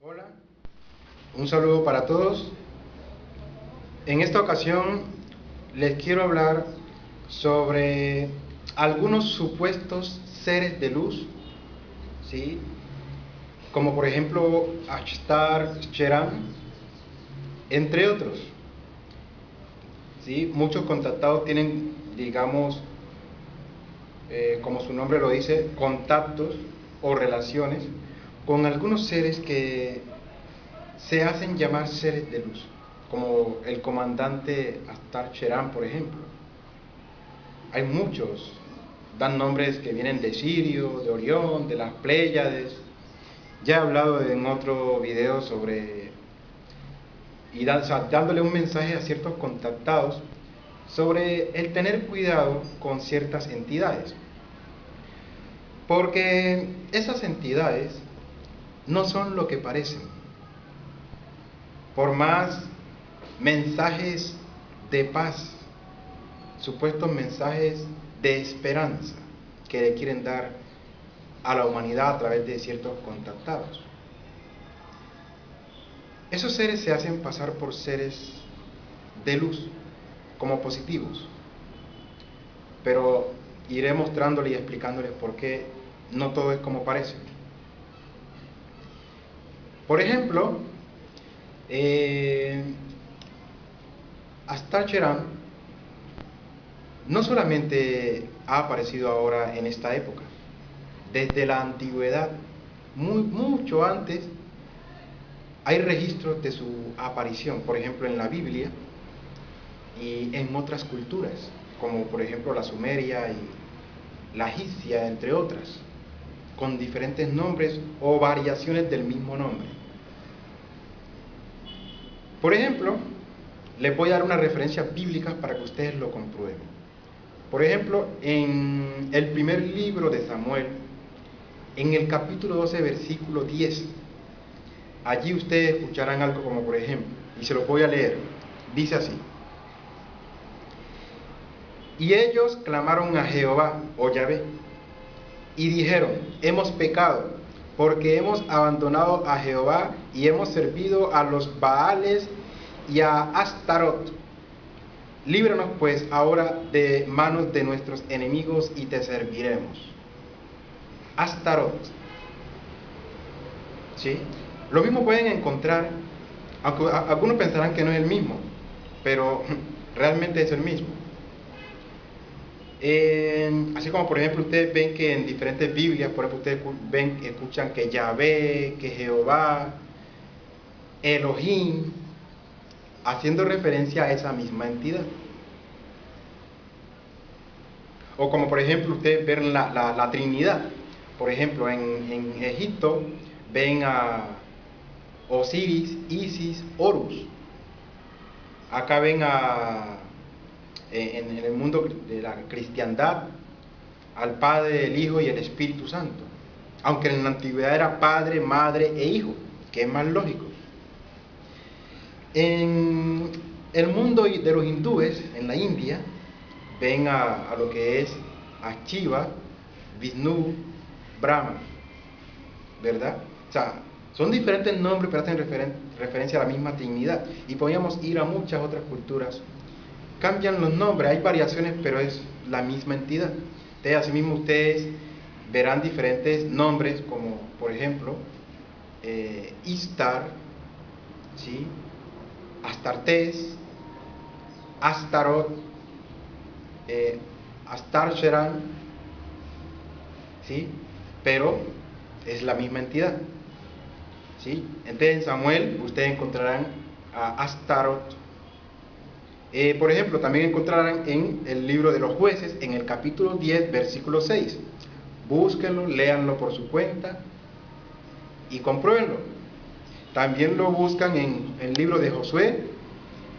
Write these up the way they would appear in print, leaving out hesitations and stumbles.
Hola, un saludo para todos. En esta ocasión les quiero hablar sobre algunos supuestos seres de luz, ¿sí? Como por ejemplo Ashtar Sheran, entre otros. ¿Sí? Muchos contactados tienen, digamos, como su nombre lo dice, contactos o relaciones con algunos seres que se hacen llamar seres de luz, como el comandante Ashtar Sheran, por ejemplo. Hay muchos, dan nombres que vienen de Sirio, de Orión, de las Pléyades. Ya he hablado en otro video sobre, o sea, dándole un mensaje a ciertos contactados sobre el tener cuidado con ciertas entidades, porque esas entidades no son lo que parecen. Por más mensajes de paz, supuestos mensajes de esperanza que le quieren dar a la humanidad a través de ciertos contactados, esos seres se hacen pasar por seres de luz, como positivos, pero iré mostrándoles y explicándoles por qué no todo es como parece. Por ejemplo, Ashtar Sheran no solamente ha aparecido ahora en esta época, desde la antigüedad, mucho antes, hay registros de su aparición, por ejemplo en la Biblia y en otras culturas, como por ejemplo la sumeria y la egipcia, entre otras, con diferentes nombres o variaciones del mismo nombre. Por ejemplo, les voy a dar unas referencias bíblicas para que ustedes lo comprueben. Por ejemplo, en el primer libro de Samuel, en el capítulo 12, versículo 10, allí ustedes escucharán algo como por ejemplo, y se lo voy a leer, dice así: y ellos clamaron a Jehová, o Yahvé, y dijeron: hemos pecado, porque hemos abandonado a Jehová y hemos servido a los Baales y a Astarot. Líbranos pues ahora de manos de nuestros enemigos y te serviremos. Astarot, ¿sí? Lo mismo pueden encontrar, aunque algunos pensarán que no es el mismo, pero realmente es el mismo. Así como por ejemplo ustedes ven que en diferentes Biblias, por ejemplo ustedes escuchan que Yahvé, que Jehová, Elohim, haciendo referencia a esa misma entidad. O como por ejemplo ustedes ven la Trinidad. Por ejemplo en Egipto ven a Osiris, Isis, Horus. Acá ven en el mundo de la cristiandad al Padre, el Hijo y el Espíritu Santo, aunque en la antigüedad era Padre, Madre e Hijo, que es más lógico. En el mundo de los hindúes, en la India, ven a lo que es a Shiva, Vishnu, Brahma, ¿verdad? O sea, son diferentes nombres, pero hacen referencia a la misma Trinidad. Y podríamos ir a muchas otras culturas. Cambian los nombres, hay variaciones, pero es la misma entidad. Entonces, asimismo, ustedes verán diferentes nombres, como por ejemplo, Istar, ¿sí? Astartés, Astarot, Ashtar Sheran, ¿sí? Pero es la misma entidad, ¿sí? Entonces en Samuel ustedes encontrarán a Astarot. Por ejemplo, también encontrarán en el libro de los jueces, en el capítulo 10, versículo 6. Búsquenlo, léanlo por su cuenta y compruébenlo. También lo buscan en el libro de Josué,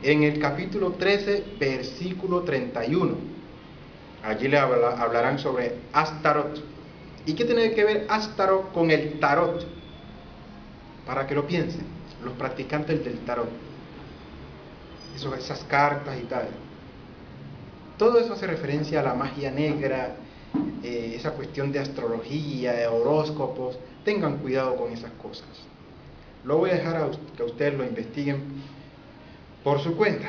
en el capítulo 13, versículo 31. Allí le hablarán sobre Astarot. ¿Y qué tiene que ver Astarot con el tarot? Para que lo piensen, los practicantes del tarot. Esas cartas y tal. Todo eso hace referencia a la magia negra, esa cuestión de astrología, de horóscopos. Tengan cuidado con esas cosas. Lo voy a dejar que ustedes lo investiguen por su cuenta.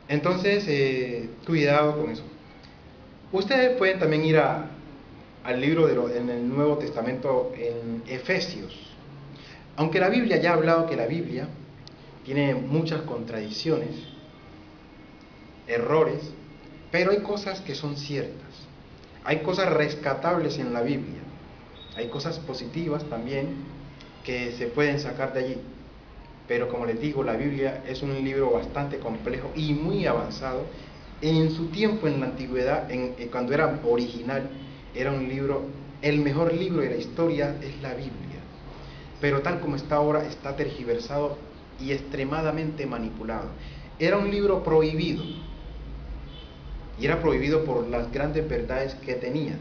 Entonces, cuidado con eso. Ustedes pueden también ir al libro en el Nuevo Testamento, en Efesios. Aunque la Biblia ya ha hablado que la Biblia tiene muchas contradicciones, errores, pero hay cosas que son ciertas. Hay cosas rescatables en la Biblia. Hay cosas positivas también que se pueden sacar de allí. Pero como les digo, la Biblia es un libro bastante complejo y muy avanzado. En su tiempo, en la antigüedad, cuando era original, era un libro, el mejor libro de la historia es la Biblia. Pero tal como está ahora, está tergiversado y extremadamente manipulado. Era un libro prohibido. Y era prohibido por las grandes verdades que tenía.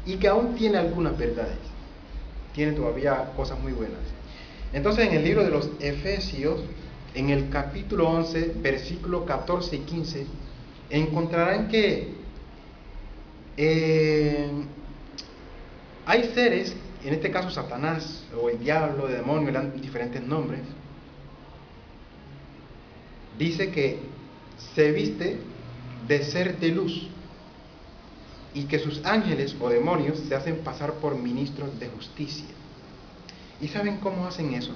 Y que aún tiene algunas verdades. Tiene todavía cosas muy buenas. Entonces, en el libro de los Efesios, en el capítulo 11, versículos 14 y 15, encontrarán que hay seres, en este caso Satanás, o el diablo, el demonio, le dan diferentes nombres. Dice que se viste de ser de luz y que sus ángeles o demonios se hacen pasar por ministros de justicia. ¿Y saben cómo hacen eso?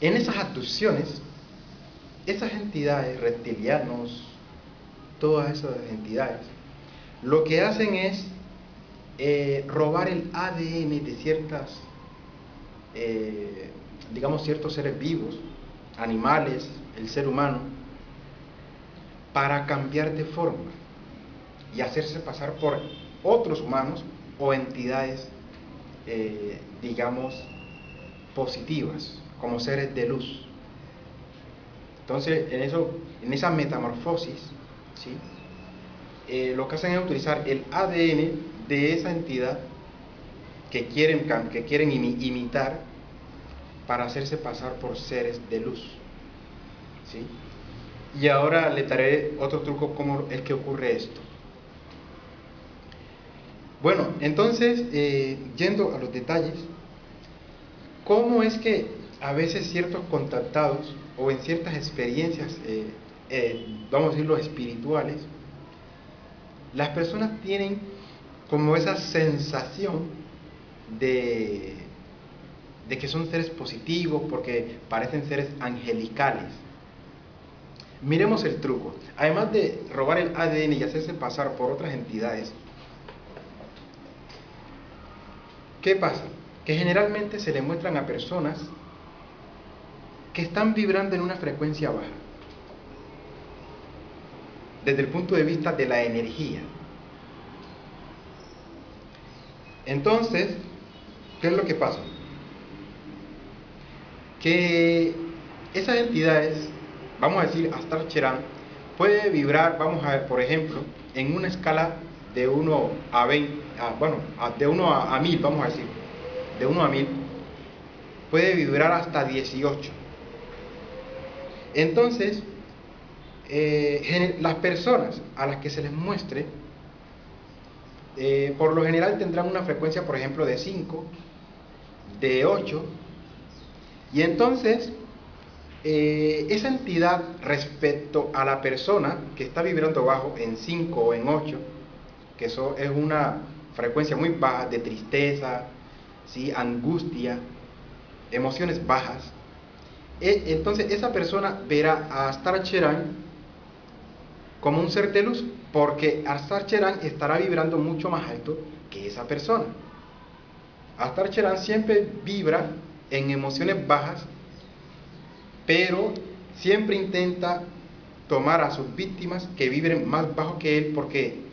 En esas abducciones, esas entidades, reptilianos, todas esas entidades, lo que hacen es robar el ADN de ciertas, digamos, ciertos seres vivos, animales, el ser humano, para cambiar de forma y hacerse pasar por otros humanos o entidades, digamos, positivas, como seres de luz. Entonces, en esa metamorfosis, ¿sí? Lo que hacen es utilizar el ADN de esa entidad que quieren imitar para hacerse pasar por seres de luz, ¿sí? Y ahora le daré otro truco cómo es que ocurre esto. Bueno, entonces, yendo a los detalles, ¿cómo es que a veces ciertos contactados o en ciertas experiencias, vamos a decirlo, espirituales, las personas tienen como esa sensación de que son seres positivos porque parecen seres angelicales? Miremos el truco. Además de robar el ADN y hacerse pasar por otras entidades, ¿qué pasa? Que generalmente se le muestran a personas que están vibrando en una frecuencia baja, desde el punto de vista de la energía. Entonces, ¿qué es lo que pasa? Que esas entidades, vamos a decir, Astar Cherán, puede vibrar, vamos a ver, por ejemplo, en una escala de 1 a 20, de 1 a 1000, vamos a decir, de 1 a 1000, puede vibrar hasta 18. Entonces, las personas a las que se les muestre, por lo general tendrán una frecuencia, por ejemplo, de 5, de 8, y entonces esa entidad respecto a la persona que está vibrando bajo en 5 o en 8, que eso es una frecuencia muy baja de tristeza, ¿sí? Angustia, emociones bajas, entonces esa persona verá a Astar Cherán como un ser de luz, porque Astar Cherán estará vibrando mucho más alto que esa persona. Astar Cherán siempre vibra en emociones bajas, pero siempre intenta tomar a sus víctimas que vibren más bajo que él, porque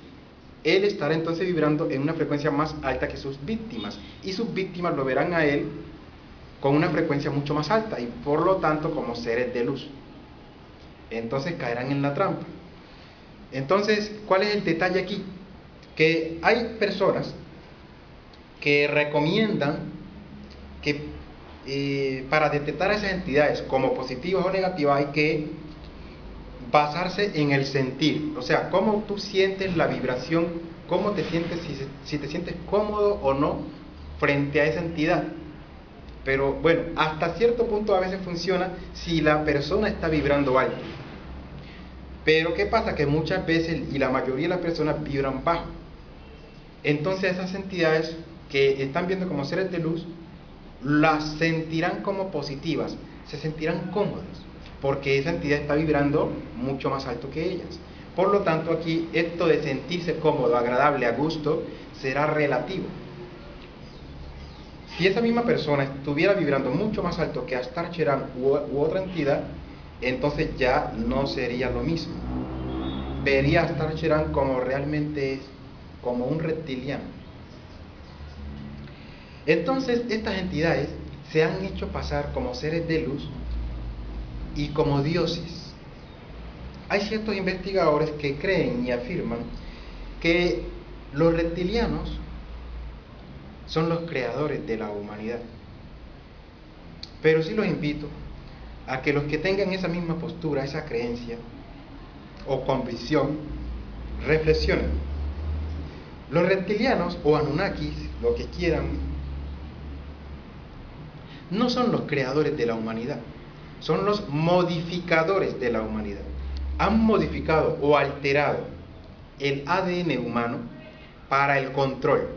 él estará entonces vibrando en una frecuencia más alta que sus víctimas, y sus víctimas lo verán a él con una frecuencia mucho más alta, y por lo tanto como seres de luz. Entonces caerán en la trampa. Entonces, ¿cuál es el detalle aquí? Que hay personas que recomiendan que para detectar a esas entidades como positivas o negativas hay que basarse en el sentir, o sea, cómo tú sientes la vibración, cómo te sientes, si te sientes cómodo o no frente a esa entidad. Pero bueno, hasta cierto punto a veces funciona si la persona está vibrando alto. Pero ¿qué pasa? Que muchas veces, y la mayoría de las personas vibran bajo. Entonces esas entidades que están viendo como seres de luz, las sentirán como positivas, se sentirán cómodas, porque esa entidad está vibrando mucho más alto que ellas. Por lo tanto, aquí esto de sentirse cómodo, agradable, a gusto, será relativo. Si esa misma persona estuviera vibrando mucho más alto que Astar Cheran u otra entidad, entonces ya no sería lo mismo. Vería a Astar Cheran como realmente es, como un reptiliano. Entonces estas entidades se han hecho pasar como seres de luz y como dioses. Hay ciertos investigadores que creen y afirman que los reptilianos son los creadores de la humanidad. Pero sí los invito a que los que tengan esa misma postura, esa creencia o convicción, reflexionen. Los reptilianos o Anunnakis, lo que quieran, no son los creadores de la humanidad, son los modificadores de la humanidad. Han modificado o alterado el ADN humano para el control.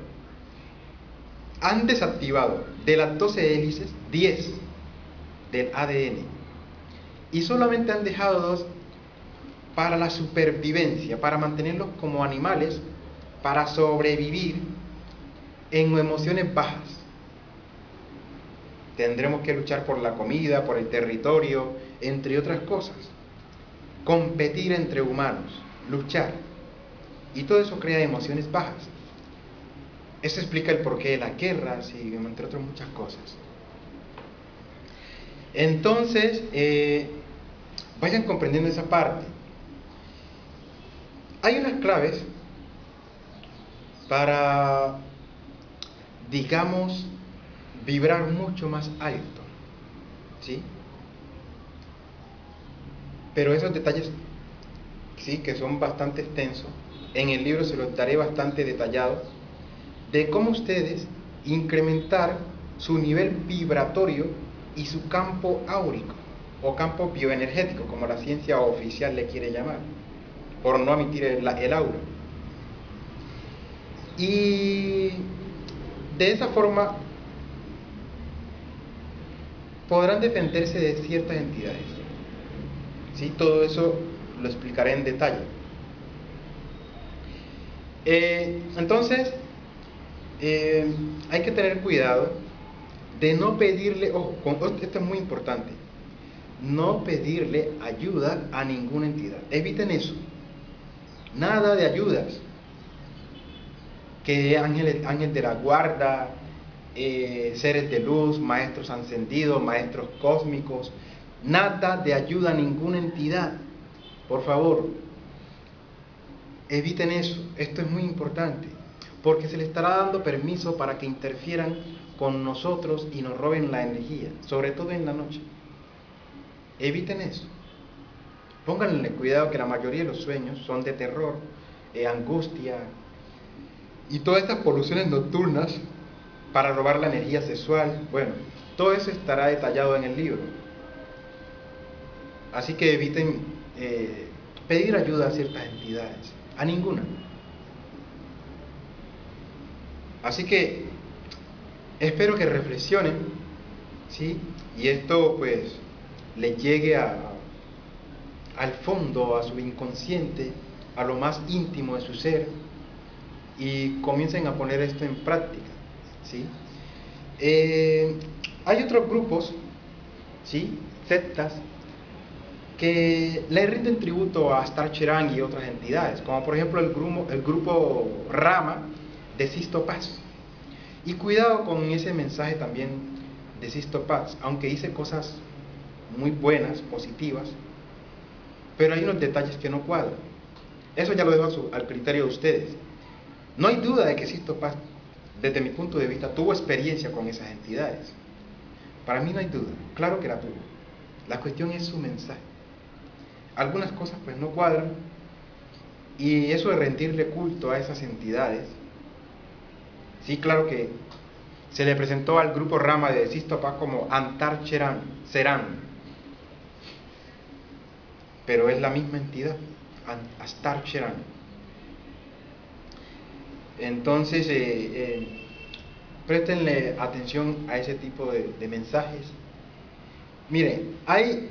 Han desactivado de las 12 hélices 10 del ADN y solamente han dejado 2 para la supervivencia, para mantenerlos como animales, para sobrevivir en emociones bajas. Tendremos que luchar por la comida, por el territorio, entre otras cosas. Competir entre humanos, luchar. Y todo eso crea emociones bajas. Eso explica el porqué de las guerras y entre otras muchas cosas. Entonces, vayan comprendiendo esa parte. Hay unas claves para, digamos, vibrar mucho más alto, ¿sí? Pero esos detalles, sí, que son bastante extensos, en el libro se los daré bastante detallados, de cómo ustedes incrementar su nivel vibratorio y su campo áurico, o campo bioenergético, como la ciencia oficial le quiere llamar, por no omitir el aura. Y de esa forma podrán defenderse de ciertas entidades. ¿Sí? Todo eso lo explicaré en detalle. Entonces, hay que tener cuidado de no pedirle, ojo, esto es muy importante, no pedirle ayuda a ninguna entidad. Eviten eso. Nada de ayudas. Que ángel de la guarda, seres de luz, maestros ascendidos, maestros cósmicos, nada de ayuda a ninguna entidad. Por favor, eviten eso. Esto es muy importante, porque se les estará dando permiso para que interfieran con nosotros y nos roben la energía, sobre todo en la noche. Eviten eso. Pónganle cuidado que la mayoría de los sueños son de terror, angustia y todas estas poluciones nocturnas para robar la energía sexual. Bueno, todo eso estará detallado en el libro. Así que eviten pedir ayuda a ciertas entidades, a ninguna. Así que espero que reflexionen, ¿sí? Y esto pues les llegue al fondo, a su inconsciente, a lo más íntimo de su ser, y comiencen a poner esto en práctica, ¿sí? Hay otros grupos, ¿sí? Sectas, que le rinden tributo a Astar Cheran y otras entidades, como por ejemplo el grupo Rama de Sisto Paz. Y cuidado con ese mensaje también de Sisto Paz, aunque dice cosas muy buenas, positivas, pero hay unos detalles que no cuadran. Eso ya lo dejo al criterio de ustedes. No hay duda de que Sisto Paz, desde mi punto de vista, tuvo experiencia con esas entidades. Para mí no hay duda, claro que la tuvo. La cuestión es su mensaje. Algunas cosas pues no cuadran, y eso de rendirle culto a esas entidades, sí, claro que se le presentó al grupo Rama de Sistopá como Antar Serán, pero es la misma entidad, Astar Serán. Entonces, préstenle atención a ese tipo de mensajes. Miren, hay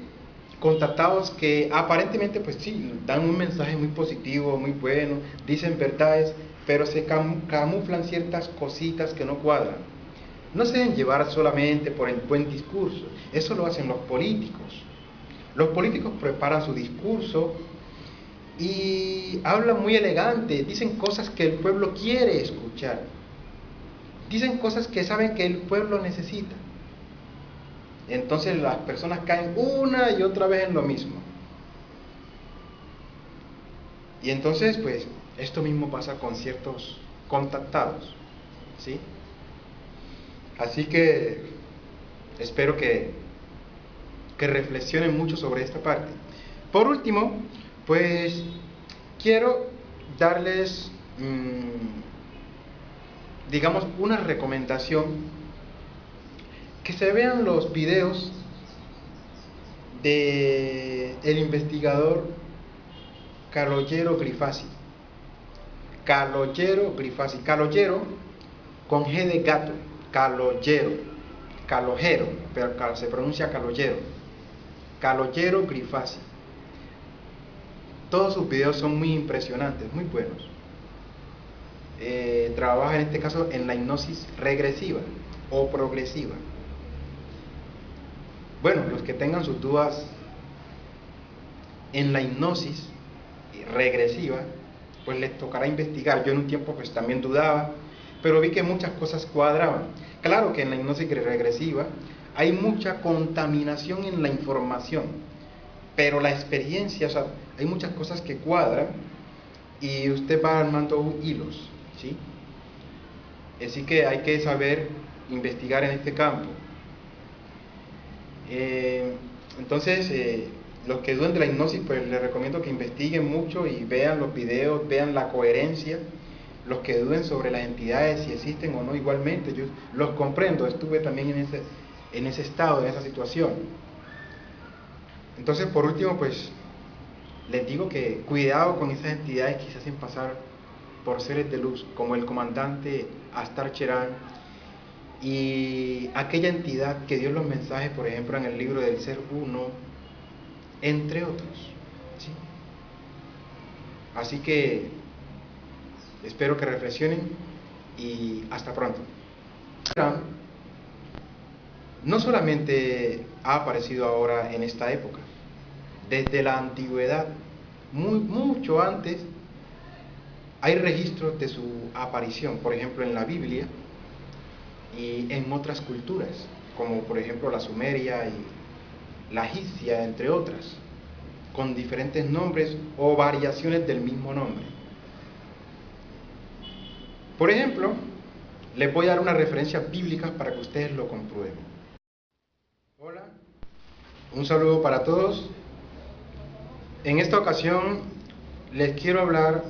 contactados que aparentemente, pues sí, dan un mensaje muy positivo, muy bueno, dicen verdades, pero se camuflan ciertas cositas que no cuadran. No se deben llevar solamente por el buen discurso, eso lo hacen los políticos. Los políticos preparan su discurso y hablan muy elegante, dicen cosas que el pueblo quiere escuchar, dicen cosas que saben que el pueblo necesita. Entonces las personas caen una y otra vez en lo mismo. Y entonces, pues, esto mismo pasa con ciertos contactados, ¿sí? Así que espero que reflexionen mucho sobre esta parte. Por último, pues, quiero darles, digamos, una recomendación: que se vean los videos de el investigador Calogero Grifasi. Calogero Grifasi. Calogero con G de gato. Calogero. Calogero, pero se pronuncia Calogero. Calogero Grifasi. Todos sus videos son muy impresionantes, muy buenos. Trabaja en este caso en la hipnosis regresiva o progresiva. Bueno, los que tengan sus dudas en la hipnosis regresiva, pues les tocará investigar. Yo en un tiempo pues también dudaba, pero vi que muchas cosas cuadraban. Claro que en la hipnosis regresiva hay mucha contaminación en la información, pero la experiencia, o sea, hay muchas cosas que cuadran y usted va armando hilos, ¿sí? Así que hay que saber investigar en este campo. Entonces, los que duden de la hipnosis, pues les recomiendo que investiguen mucho y vean los videos, vean la coherencia. Los que duden sobre las entidades, si existen o no, igualmente, yo los comprendo, estuve también en ese estado, en esa situación. Entonces, por último, pues, les digo que cuidado con esas entidades que se hacen pasar por seres de luz, como el comandante Astar Cherán, y aquella entidad que dio los mensajes, por ejemplo, en el libro del Ser Uno, entre otros, ¿sí? Así que espero que reflexionen y hasta pronto. No solamente ha aparecido ahora en esta época, desde la antigüedad, mucho antes, hay registros de su aparición, por ejemplo en la Biblia y en otras culturas, como por ejemplo la sumeria y la egipcia, entre otras, con diferentes nombres o variaciones del mismo nombre. Por ejemplo, les voy a dar unas referencias bíblicas para que ustedes lo comprueben. Hola, un saludo para todos. En esta ocasión les quiero hablar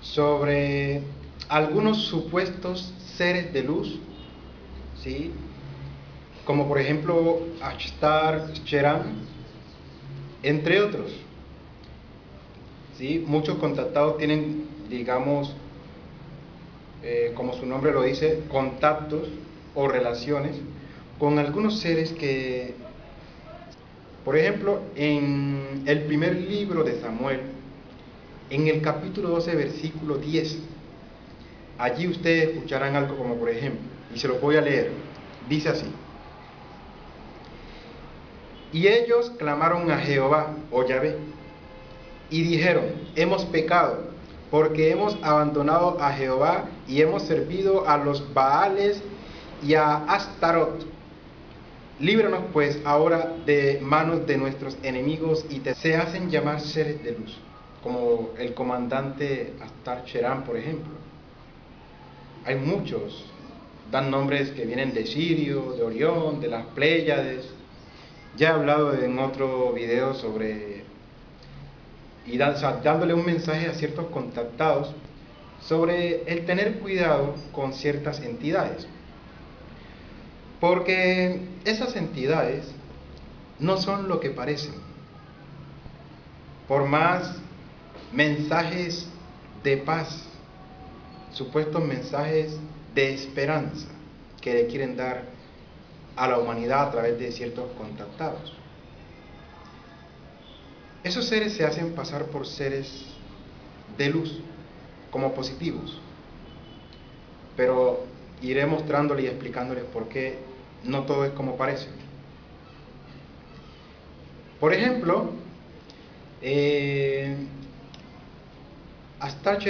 sobre algunos supuestos seres de luz, ¿sí? Como por ejemplo Astar Cherán, entre otros, ¿sí? Muchos contactados tienen, digamos, como su nombre lo dice, contactos o relaciones con algunos seres que, por ejemplo, en el primer libro de Samuel, en el capítulo 12, versículo 10, allí ustedes escucharán algo como por ejemplo, y se los voy a leer, dice así: y ellos clamaron a Jehová, o Yahvé, y dijeron: hemos pecado, porque hemos abandonado a Jehová y hemos servido a los Baales y a Astarot. Líbranos pues ahora de manos de nuestros enemigos. Y se hacen llamar seres de luz, como el comandante Astar Cherán, por ejemplo. Hay muchos, dan nombres que vienen de Sirio, de Orión, de las Pléyades. Ya he hablado en otro video sobre, y dándole un mensaje a ciertos contactados sobre el tener cuidado con ciertas entidades. Porque esas entidades no son lo que parecen. Por más mensajes de paz, supuestos mensajes de esperanza que le quieren dar a la humanidad a través de ciertos contactados. Esos seres se hacen pasar por seres de luz, como positivos, pero iré mostrándoles y explicándoles por qué no todo es como parece. Por ejemplo, Astarche